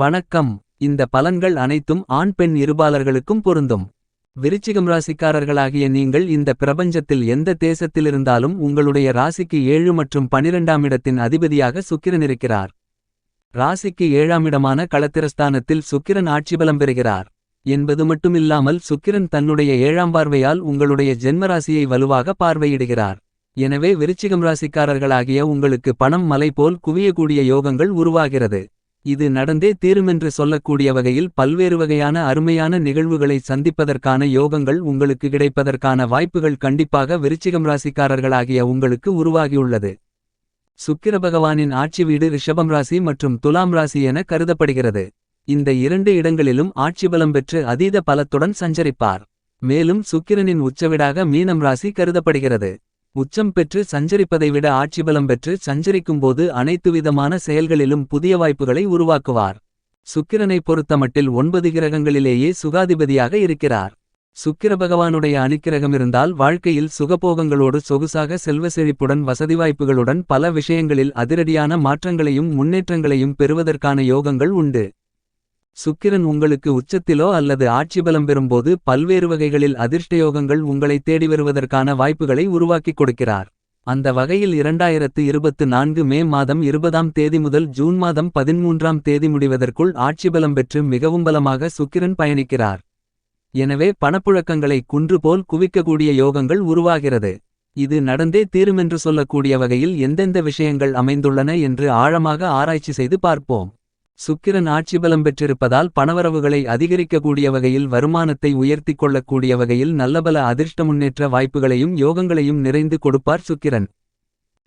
வணக்கம். இந்த பலன்கள் அனைத்தும் ஆண் பெண் இருபாலர்களுக்கும் பொருந்தும். விருச்சிகம் ராசிக்காரர்களாகிய நீங்கள் இந்த பிரபஞ்சத்தில் எந்த தேசத்திலிருந்தாலும் உங்களுடைய ராசிக்கு 7 மற்றும் 12ஆம் இடத்தின் அதிபதியாக சுக்கிரன் இருக்கிறார். ராசிக்கு 7ஆம் இடமான களத்திரஸ்தானத்தில் சுக்கிரன் ஆட்சிபலம் பெறுகிறார் என்பது மட்டுமில்லாமல் சுக்கிரன் தன்னுடைய 7ஆம் பார்வையால் உங்களுடைய ஜென்மராசியை வலுவாக பார்வையிடுகிறார். எனவே விருச்சிகம் ராசிக்காரர்களாகிய உங்களுக்கு பணம் மலை போல் குவியக்கூடிய யோகங்கள் உருவாகிறது. இது நடந்தே தீருமென்று சொல்லக்கூடிய வகையில் பல்வேறு வகையான அருமையான நிகழ்வுகளை சந்திப்பதற்கான யோகங்கள் உங்களுக்கு கிடைப்பதற்கான வாய்ப்புகள் கண்டிப்பாக விருச்சிகம் ராசிக்காரர்களாகிய உங்களுக்கு உருவாகியுள்ளது. சுக்கிர பகவானின் ஆட்சி வீடு ரிஷபம் ராசி மற்றும் துலாம் ராசி என கருதப்படுகிறது. இந்த 2 இடங்களிலும் ஆட்சிபலம் பெற்று அதீத பலத்துடன் சஞ்சரிப்பார். மேலும் சுக்கிரனின் உச்சவிடாக மீனம் ராசி கருதப்படுகிறது. உச்சம் பெற்று சஞ்சரிப்பதை விட ஆட்சிபலம் பெற்று சஞ்சரிக்கும்போது அனைத்து விதமான செயல்களிலும் புதிய வாய்ப்புகளை உருவாக்குவார். சுக்கிரனை பொறுத்தமட்டில் 9 கிரகங்களிலேயே சுகாதிபதியாக இருக்கிறார். சுக்கிர பகவானுடைய அணிக்கிரகம் இருந்தால் வாழ்க்கையில் சுகபோகங்களோடு சொகுசாக செல்வ செழிப்புடன் வசதி வாய்ப்புகளுடன் பல விஷயங்களில் அதிரடியான மாற்றங்களையும் முன்னேற்றங்களையும் பெறுவதற்கான யோகங்கள் உண்டு. சுக்கிரன் உங்களுக்கு உச்சத்திலோ அல்லது ஆட்சிபலம் பெறும்போது பல்வேறு வகைகளில் அதிர்ஷ்டயோகங்கள் உங்களை தேடி வருவதற்கான வாய்ப்புகளை உருவாக்கிக் கொடுக்கிறார். அந்த வகையில் 2024 மே மாதம் 20ஆம் தேதி முதல் ஜூன் மாதம் 13ஆம் தேதி முடிவதற்குள் ஆட்சிபலம் பெற்று மிகவும் பலமாக சுக்கிரன் பயணிக்கிறார். எனவே பணப்புழக்கங்களை குன்று போல் குவிக்கக்கூடிய யோகங்கள் உருவாகிறது. இது நடந்தே தீருமென்று சொல்லக்கூடிய வகையில் எந்தெந்த விஷயங்கள் அமைந்துள்ளன என்று ஆழமாக ஆராய்ச்சி செய்து பார்ப்போம். சுக்கிரன் ஆட்சிபலம் பெற்றிருப்பதால் பணவரவுகளை அதிகரிக்கக்கூடிய வகையில் வருமானத்தை உயர்த்திக் கொள்ளக்கூடிய வகையில் நல்லபல அதிர்ஷ்ட முன்னேற்ற வாய்ப்புகளையும் யோகங்களையும் நிறைந்து கொடுப்பார் சுக்கிரன்.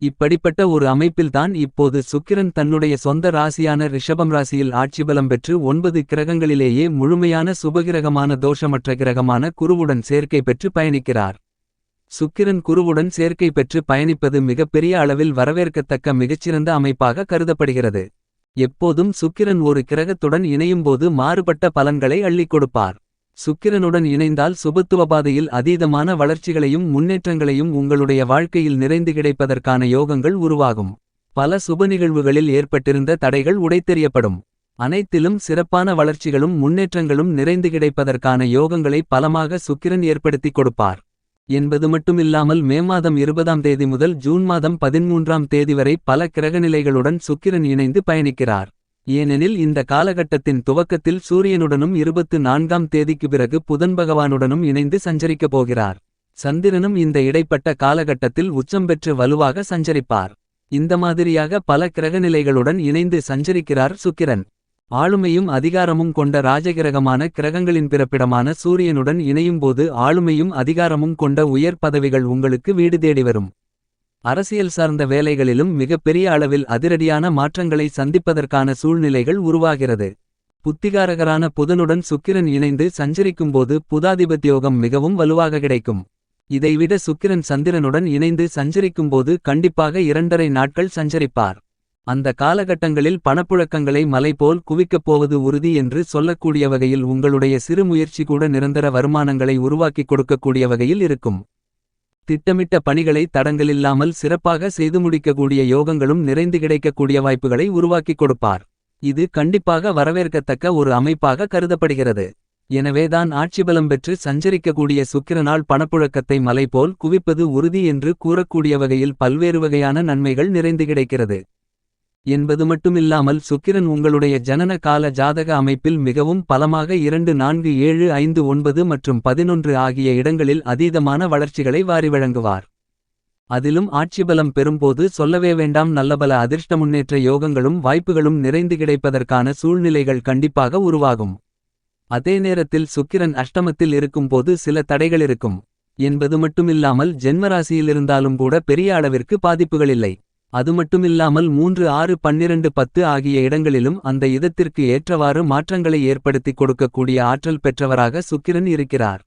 இப்படிப்பட்ட ஒரு அமைப்பில்தான் இப்போது சுக்கிரன் தன்னுடைய சொந்த ராசியான ரிஷபம் ராசியில் ஆட்சிபலம் பெற்று 9 கிரகங்களிலேயே முழுமையான சுபகிரகமான தோஷமற்ற கிரகமான குருவுடன் சேர்க்கை பெற்று பயணிக்கிறார். சுக்கிரன் குருவுடன் சேர்க்கை பெற்று பயணிப்பது மிகப்பெரிய அளவில் வரவேற்கத்தக்க மிகச்சிறந்த அமைப்பாக கருதப்படுகிறது. எப்போதும் சுக்கிரன் ஒரு கிரகத்துடன் இணையும்போது மாறுபட்ட பலன்களை அள்ளிக் கொடுப்பார். சுக்கிரனுடன் இணைந்தால் சுபத்துவபாதையில் அதீதமான வளர்ச்சிகளையும் முன்னேற்றங்களையும் உங்களுடைய வாழ்க்கையில் நிறைந்து கிடைப்பதற்கான யோகங்கள் உருவாகும். பல சுப நிகழ்வுகளில் ஏற்பட்டிருந்த தடைகள் உடைத்தெறியப்படும். அனைத்திலும் சிறப்பான வளர்ச்சிகளும் முன்னேற்றங்களும் நிறைந்து கிடைப்பதற்கான யோகங்களை பலமாக சுக்கிரன் ஏற்படுத்திக் கொடுப்பார் என்பது மட்டுமில்லாமல் மே மாதம் 20ஆம் தேதி முதல் ஜூன் மாதம் 13ஆம் தேதி வரை பல கிரகநிலைகளுடன் சுக்கிரன் இணைந்து பயணிக்கிறார். ஏனெனில் இந்த காலகட்டத்தின் துவக்கத்தில் சூரியனுடனும் 24ஆம் தேதிக்கு பிறகு புதன் பகவானுடனும் இணைந்து சஞ்சரிக்கப் போகிறார். சந்திரனும் இந்த இடைப்பட்ட காலகட்டத்தில் உச்சம் பெற்று வலுவாக சஞ்சரிப்பார். இந்த மாதிரியாக பல கிரகநிலைகளுடன் இணைந்து சஞ்சரிக்கிறார் சுக்கிரன். ஆளுமையும் அதிகாரமும் கொண்ட ராஜகிரகமான கிரகங்களின் பிறப்பிடமான சூரியனுடன் இணையும்போது ஆளுமையும் அதிகாரமும் கொண்ட உயர் பதவிகள் உங்களுக்கு வீடு தேடி வரும். அரசியல் சார்ந்த வேலைகளிலும் மிகப்பெரிய அளவில் அதிரடியான மாற்றங்களை சந்திப்பதற்கான சூழ்நிலைகள் உருவாகிறது. புத்திகாரகரான புதனுடன் சுக்கிரன் இணைந்து சஞ்சரிக்கும்போது புதாதிபத்யோகம் மிகவும் வலுவாக கிடைக்கும். இதைவிட சுக்கிரன் சந்திரனுடன் இணைந்து சஞ்சரிக்கும்போது கண்டிப்பாக 2.5 நாட்கள் சஞ்சரிப்பார். அந்த காலகட்டங்களில் பணப்புழக்கங்களை மலை போல் குவிக்கப் போவது உறுதி என்று சொல்லக்கூடிய வகையில் உங்களுடைய சிறு முயற்சி கூட நிரந்தர வருமானங்களை உருவாக்கிக் கொடுக்கக்கூடிய வகையில் இருக்கும். திட்டமிட்ட பணிகளை தடங்கலில்லாமல் சிறப்பாக செய்து முடிக்கக்கூடிய யோகங்களும் நிறைந்து கிடைக்கக்கூடிய வாய்ப்புகளை உருவாக்கிக் கொடுப்பார். இது கண்டிப்பாக வரவேற்கத்தக்க ஒரு அமைப்பாக கருதப்படுகிறது. எனவேதான் ஆட்சிபலம் பெற்று சஞ்சரிக்கக்கூடிய சுக்கிரனால் பணப்புழக்கத்தை மலை போல் குவிப்பது உறுதி என்று கூறக்கூடிய வகையில் பல்வேறு வகையான நன்மைகள் நிறைந்து கிடைக்கிறது என்பது மட்டுமில்லாமல் சுக்கிரன் உங்களுடைய ஜனன கால ஜாதக அமைப்பில் மிகவும் பலமாக 2 4 7 5 9 மற்றும் 11 ஆகிய இடங்களில் அதீதமான வளர்ச்சிகளை வாரி வழங்குவார். அதிலும் ஆட்சிபலம் பெறும்போது சொல்லவே வேண்டாம், நல்லபல அதிர்ஷ்ட முன்னேற்ற யோகங்களும் வாய்ப்புகளும் நிறைந்து கிடைப்பதற்கான சூழ்நிலைகள் கண்டிப்பாக உருவாகும். அதே நேரத்தில் சுக்கிரன் அஷ்டமத்தில் இருக்கும்போது சில தடைகள் இருக்கும் என்பது மட்டுமில்லாமல் ஜென்மராசியிலிருந்தாலும் கூட பெரிய அளவிற்கு பாதிப்புகளில்லை. அது மட்டுமில்லாமல் 3 6 12 10 ஆகிய இடங்களிலும் அந்த இதத்திற்கு ஏற்றவாறு மாற்றங்களை ஏற்படுத்திக் கொடுக்கக்கூடிய ஆற்றல் பெற்றவராக சுக்கிரன் இருக்கிறார்.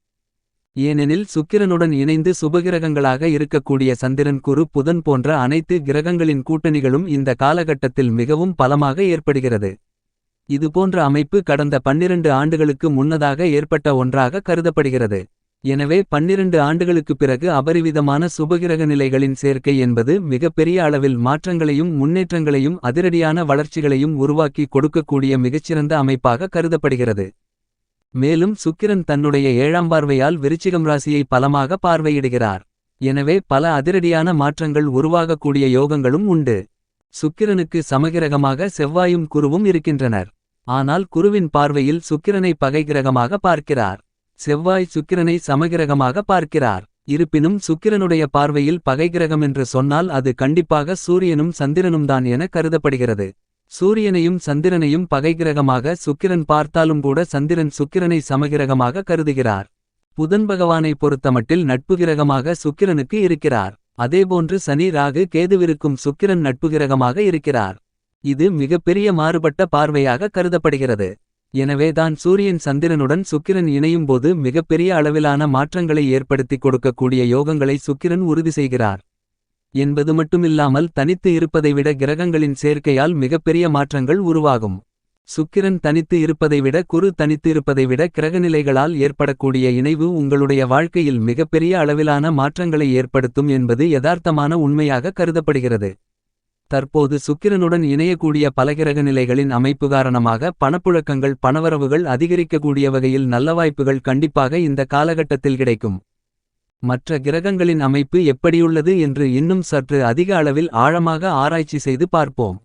ஏனெனில் சுக்கிரனுடன் இணைந்து சுபகிரகங்களாக இருக்கக்கூடிய சந்திரன் குரு புதன் போன்ற அனைத்து கிரகங்களின் கூட்டணிகளும் இந்த காலகட்டத்தில் மிகவும் பலமாக ஏற்படுகிறது. இதுபோன்ற அமைப்பு கடந்த 12 ஆண்டுகளுக்கு முன்னதாக ஏற்பட்ட ஒன்றாக கருதப்படுகிறது. எனவே 12 ஆண்டுகளுக்குப் பிறகு அபரிவிதமான சுபகிரக நிலைகளின் சேர்க்கை என்பது மிகப்பெரிய அளவில் மாற்றங்களையும் முன்னேற்றங்களையும் அதிரடியான வளர்ச்சிகளையும் உருவாக்கி கொடுக்கக்கூடிய மிகச்சிறந்த அமைப்பாக கருதப்படுகிறது. மேலும் சுக்கிரன் தன்னுடைய 7ஆம் பார்வையால் விருச்சிகம் ராசியை பலமாக பார்வையிடுகிறார். எனவே பல அதிரடியான மாற்றங்கள் உருவாகக்கூடிய யோகங்களும் உண்டு. சுக்கிரனுக்கு சமகிரகமாக செவ்வாயும் குருவும் இருக்கின்றனர். ஆனால் குருவின் பார்வையில் சுக்கிரனை பகைகிரகமாக பார்க்கிறார். செவ்வாய் சுக்கிரனை சமகிரகமாக பார்க்கிறார். இருப்பினும் சுக்கிரனுடைய பார்வையில் பகைகிரகமென்று சொன்னால் அது கண்டிப்பாக சூரியனும் சந்திரனும்தான் என கருதப்படுகிறது. சூரியனையும் சந்திரனையும் பகைகிரகமாக சுக்கிரன் பார்த்தாலும் கூட சந்திரன் சுக்கிரனை சமகிரகமாக கருதுகிறார். புதன் பகவானை பொறுத்தமட்டில் நட்புகிரகமாக சுக்கிரனுக்கு இருக்கிறார். அதேபோன்று சனி ராகு கேதுவிருக்கும் சுக்கிரன் நட்புகிரகமாக இருக்கிறார். இது மிகப்பெரிய மாறுபட்ட பார்வையாக கருதப்படுகிறது. எனவேதான் சூரியன் சந்திரனுடன் சுக்கிரன் இணையும்போது மிகப்பெரிய அளவிலான மாற்றங்களை ஏற்படுத்தி கொடுக்கக்கூடிய யோகங்களை சுக்கிரன் உறுதி செய்கிறார் என்பது மட்டுமில்லாமல் தனித்து இருப்பதை விட கிரகங்களின் சேர்க்கையால் மிகப்பெரிய மாற்றங்கள் உருவாகும். சுக்கிரன் தனித்து இருப்பதை விட குரு தனித்து இருப்பதை விட கிரகநிலைகளால் ஏற்படக்கூடிய இணைவு உங்களுடைய வாழ்க்கையில் மிகப்பெரிய அளவிலான மாற்றங்களை ஏற்படுத்தும் என்பது யதார்த்தமான உண்மையாக கருதப்படுகிறது. தற்போது சுக்கிரனுடன் இணையக்கூடிய பல கிரக நிலைகளின் அமைப்பு காரணமாக பணப்புழக்கங்கள் பணவரவுகள் அதிகரிக்கக்கூடிய வகையில் நல்ல வாய்ப்புகள் கண்டிப்பாக இந்த காலகட்டத்தில் கிடைக்கும். மற்ற கிரகங்களின் அமைப்பு எப்படியுள்ளது என்று இன்னும் சற்று அதிக அளவில் ஆழமாக ஆராய்ச்சி செய்து பார்ப்போம்.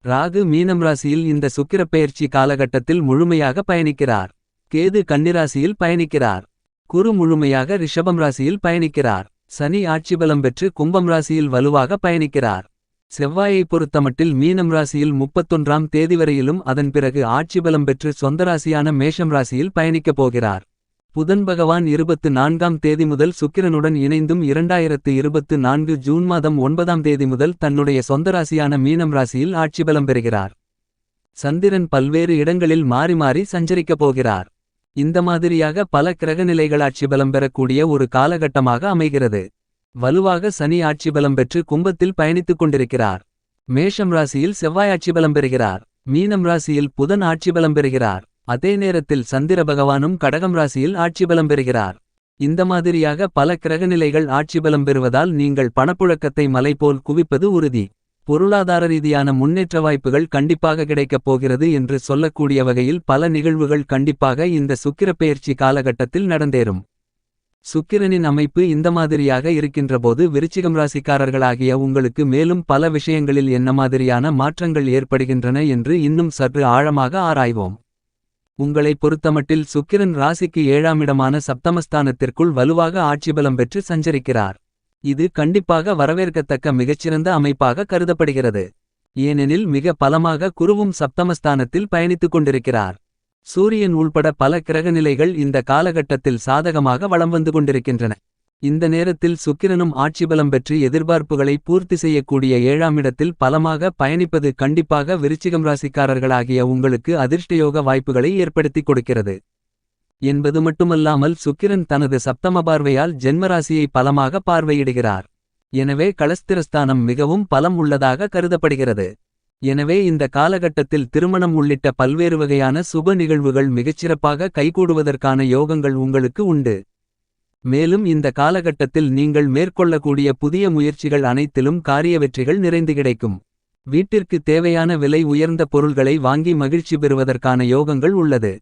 ராகு மீனம் ராசியில் இந்த சுக்கிரப்பெயர்ச்சி காலகட்டத்தில் முழுமையாக பயணிக்கிறார். கேது கன்னிராசியில் பயணிக்கிறார். குரு முழுமையாக ரிஷபம் ராசியில் பயணிக்கிறார். சனி ஆட்சிபலம் பெற்று கும்பம் ராசியில் வலுவாக பயணிக்கிறார். செவ்வாயை பொறுத்தமட்டில் மீனம் ராசியில் 31ஆம் தேதி வரையிலும் அதன் பிறகு ஆட்சிபலம் பெற்று சொந்த ராசியான மேஷம் ராசியில் பயணிக்கப் போகிறார். புதன் பகவான் 24ஆம் தேதி முதல் சுக்கிரனுடன் இணைந்தும் 2024 ஜூன் மாதம் 9ஆம் தேதி முதல் தன்னுடைய சொந்த ராசியான மீனம் ராசியில் ஆட்சிபலம் பெறுகிறார். சந்திரன் பல்வேறு இடங்களில் மாறி மாறி சஞ்சரிக்கப் போகிறார். இந்த மாதிரியாக பல கிரகநிலைகள் ஆட்சிபலம் பெறக்கூடிய ஒரு காலகட்டமாக அமைகிறது. வலுவாக சனி ஆட்சிபலம் பெற்று கும்பத்தில் பயணித்துக் கொண்டிருக்கிறார். மேஷம் ராசியில் செவ்வாய் ஆட்சிபலம் பெறுகிறார். மீனம் ராசியில் புதன் ஆட்சிபலம் பெறுகிறார். அதே நேரத்தில் சந்திர பகவானும் கடகம் ராசியில் ஆட்சிபலம் பெறுகிறார். இந்த மாதிரியாக பல கிரகநிலைகள் ஆட்சிபலம் பெறுவதால் நீங்கள் பணப்புழக்கத்தை மலை போல் குவிப்பது உறுதி. பொருளாதார ரீதியான முன்னேற்ற வாய்ப்புகள் கண்டிப்பாக கிடைக்கப் போகிறது என்று சொல்லக்கூடிய வகையில் பல நிகழ்வுகள் கண்டிப்பாக இந்த சுக்கிரப்பெயர்ச்சி காலகட்டத்தில் நடந்தேறும். சுக்கிரனின் அமைப்பு இந்த மாதிரியாக இருக்கின்றபோது விருச்சிகம் ராசிக்காரர்களாகிய உங்களுக்கு மேலும் பல விஷயங்களில் என்ன மாதிரியான மாற்றங்கள் ஏற்படுகின்றன என்று இன்னும் சற்று ஆழமாக ஆராய்வோம். உங்களை பொறுத்தமட்டில் சுக்கிரன் ராசிக்கு 7ஆம் இடமான சப்தமஸ்தானத்திற்குள் வலுவாக ஆட்சிபலம் பெற்று சஞ்சரிக்கிறார். இது கண்டிப்பாக வரவேற்கத்தக்க மிகச்சிறந்த அமைப்பாக கருதப்படுகிறது. ஏனெனில் மிக பலமாக குருவும் சப்தமஸ்தானத்தில் பயணித்துக் கொண்டிருக்கிறார். சூரியன் உள்பட பல கிரகநிலைகள் இந்த காலகட்டத்தில் சாதகமாக வலம் வந்து கொண்டிருக்கின்றன. இந்த நேரத்தில் சுக்கிரனும் ஆட்சிபலம் பெற்று எதிர்பார்ப்புகளை பூர்த்தி செய்யக்கூடிய 7ஆம் இடத்தில் பலமாக பயணிப்பது கண்டிப்பாக விருச்சிகம் ராசிக்காரர்களாகிய உங்களுக்கு அதிர்ஷ்டயோக வாய்ப்புகளை ஏற்படுத்திக் கொடுக்கிறது என்பது மட்டுமல்லாமல் சுக்கிரன் தனது சப்தம பார்வையால் ஜென்மராசியை பலமாக பார்வையிடுகிறார். எனவே களஸ்திரஸ்தானம் மிகவும் பலம் உள்ளதாக கருதப்படுகிறது. எனவே இந்த காலகட்டத்தில் திருமணம் உள்ளிட்ட பல்வேறு வகையான சுப நிகழ்வுகள் மிகச்சிறப்பாக கைகூடுவதற்கான யோகங்கள் உங்களுக்கு உண்டு. மேலும் இந்த காலகட்டத்தில் நீங்கள் மேற்கொள்ளக்கூடிய புதிய முயற்சிகள் அனைத்திலும் காரிய வெற்றிகள் நிறைந்து கிடைக்கும். வீட்டிற்கு தேவையான விலை உயர்ந்த பொருள்களை வாங்கி மகிழ்ச்சி பெறுவதற்கான யோகங்கள் உள்ளது.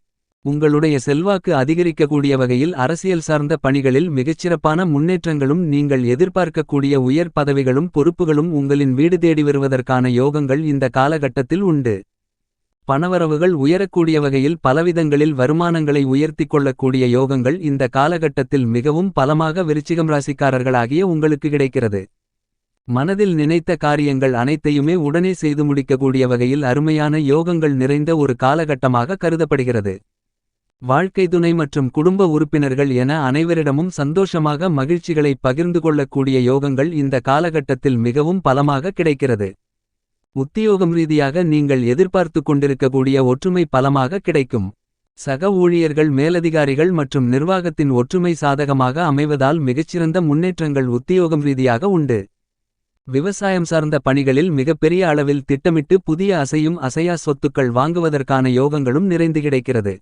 உங்களுடைய செல்வாக்கு அதிகரிக்கக்கூடிய வகையில் அரசியல் சார்ந்த பணிகளில் மிகச்சிறப்பான முன்னேற்றங்களும் நீங்கள் எதிர்பார்க்கக்கூடிய உயர் பதவிகளும் பொறுப்புகளும் உங்களின் வீடு தேடி வருவதற்கான யோகங்கள் இந்த காலகட்டத்தில் உண்டு. பணவரவுகள் உயரக்கூடிய வகையில் பலவிதங்களில் வருமானங்களை உயர்த்திக் கொள்ளக்கூடிய யோகங்கள் இந்த காலகட்டத்தில் மிகவும் பலமாக விருச்சிகம் ராசிக்காரர்களாகிய உங்களுக்கு கிடைக்கிறது. மனதில் நினைத்த காரியங்கள் அனைத்தையுமே உடனே செய்து முடிக்கக்கூடிய வகையில் அருமையான யோகங்கள் நிறைந்த ஒரு காலகட்டமாக கருதப்படுகிறது. வாழ்க்கை துணை மற்றும் குடும்ப உறுப்பினர்கள் என அனைவரிடமும் சந்தோஷமாக மகிழ்ச்சிகளை பகிர்ந்து கொள்ளக்கூடிய யோகங்கள் இந்த காலகட்டத்தில் மிகவும் பலமாக கிடைக்கிறது. உத்தியோகம் ரீதியாக நீங்கள் எதிர்பார்த்து கொண்டிருக்கக்கூடிய ஒற்றுமை பலமாக கிடைக்கும். சக ஊழியர்கள் மேலதிகாரிகள் மற்றும் நிர்வாகத்தின் ஒற்றுமை சாதகமாக அமைவதால் மிகச்சிறந்த முன்னேற்றங்கள் உத்தியோகம் ரீதியாக உண்டு. விவசாயம் சார்ந்த பணிகளில் மிகப்பெரிய அளவில் திட்டமிட்டு புதிய அசையும் அசையா சொத்துக்கள் வாங்குவதற்கான யோகங்களும் நிறைந்து கிடைக்கிறது.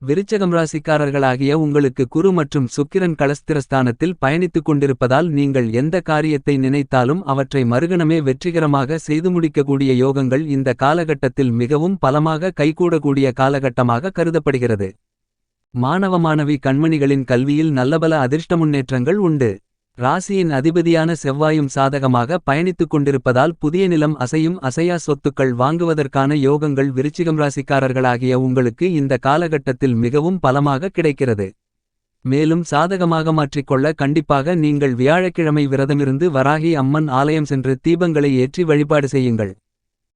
விருச்சகம் ராசிக்காரர்களாகிய உங்களுக்கு குரு மற்றும் சுக்கிரன் களஸ்திரஸ்தானத்தில் பயணித்துக் கொண்டிருப்பதால் நீங்கள் எந்த காரியத்தை நினைத்தாலும் அவற்றை மறுகணமே வெற்றிகரமாக செய்து முடிக்கக்கூடிய யோகங்கள் இந்த காலகட்டத்தில் மிகவும் பலமாக கைகூடக்கூடிய காலகட்டமாக கருதப்படுகிறது. மாணவ மாணவி கண்மணிகளின் கல்வியில் நல்லபல அதிர்ஷ்ட முன்னேற்றங்கள் உண்டு. ராசியின் அதிபதியான செவ்வாயும் சாதகமாக பயணித்துக் கொண்டிருப்பதால் புதிய நிலம் அசையும் அசையா சொத்துக்கள் வாங்குவதற்கான யோகங்கள் விருச்சிகம் ராசிக்காரர்களாகிய உங்களுக்கு இந்த காலகட்டத்தில் மிகவும் பலமாக கிடைக்கிறது. மேலும் சாதகமாக மாற்றிக்கொள்ள கண்டிப்பாக நீங்கள் வியாழக்கிழமை விரதமிருந்து வராகி அம்மன் ஆலயம் சென்று தீபங்களை ஏற்றி வழிபாடு செய்யுங்கள்.